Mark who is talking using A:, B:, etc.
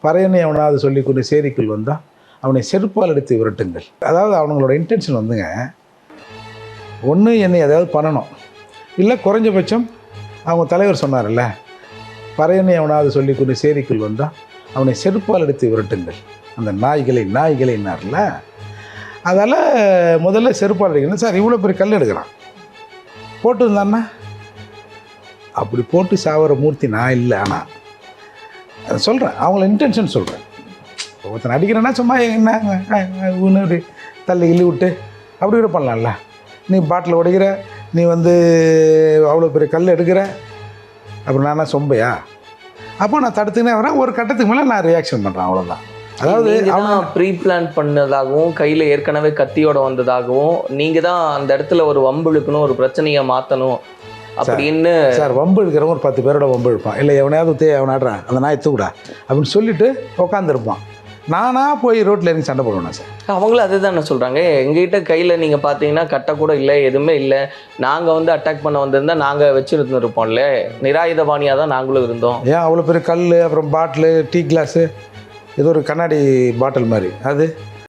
A: பறையனை எவனாவது சொல்லி கொண்டு சேரிக்குள் வந்தால் அவனை செருப்பால் அடித்து விரட்டுங்கள். அதாவது அவங்களோட இன்டென்ஷன் வந்துங்க, ஒன்று என்னை எதாவது பண்ணணும், இல்லை குறைஞ்சபட்சம் அவங்க தலைவர் சொன்னார்ல, பறையனை எவனாவது சொல்லி கொண்டு சேரிக்குள் வந்தால் அவனை செருப்பால் அடித்து விரட்டுங்கள், அந்த நாய்களைன்னார்ல. அதால் முதல்ல செருப்பால் அடிக்கணும். சார் இவ்வளோ பெரிய கல் எடுக்கிறான், போட்டு இருந்தான்னா அப்படி போட்டு சாவர மூர்த்தி நான் இல்லை. ஆனால் அதை சொல்கிறேன், அவங்கள இன்டென்ஷன் சொல்கிறேன். ஒருத்தன் அடிக்கிறேன்னா சும்மா என்ன அப்படி தள்ளி கிள்ளி விட்டு அப்படி கூட பண்ணலாம்ல. நீ பாட்டில் உடைக்கிற, நீ அவ்வளோ பெரிய கல் எடுக்கிற, அப்புறம் நானா சொம்பையா? அப்போ நான் தடுத்துக்கினே வரேன். ஒரு கட்டத்துக்கு மேலே நான் ரியாக்ஷன் பண்ணுறேன், அவ்வளோதான். அதாவது
B: அவன் ப்ரீ பிளான் பண்ணதாகவும் கையில் ஏற்கனவே கத்தியோட வந்ததாகவும் நீங்கள் தான் அந்த இடத்துல ஒரு வம்பு இழுக்கணும், ஒரு பிரச்சனையை மாற்றணும் அப்படின்னு.
A: சார் வம்பு இழுக்கிறவங்க ஒரு 10 பேரோட வம்பு இழுப்பான், இல்லை எவனையாவது அவனாடுறான் அந்த நாய் தூக்குடா அப்படின்னு சொல்லிட்டு உட்காந்துருப்பான். நானாக போய் ரோட்டில் இறங்கி சண்டை போடுவேன் சார்.
B: அவங்களும் அதுதான் என்ன சொல்கிறாங்க, எங்ககிட்ட கையில் நீங்கள் பார்த்தீங்கன்னா கட்டை கூட இல்லை, எதுவுமே இல்லை, நாங்கள் அட்டாக் பண்ண வந்திருந்தால் நாங்கள் வச்சுருந்துருப்போம்ல, நிராயுதபாணியாக தான் நாங்களும் இருந்தோம்.
A: ஏன் அவ்வளோ பெரிய கல், அப்புறம் பாட்டிலு, டீ கிளாஸு, ஏதோ ஒரு கண்ணாடி பாட்டில் மாதிரி அது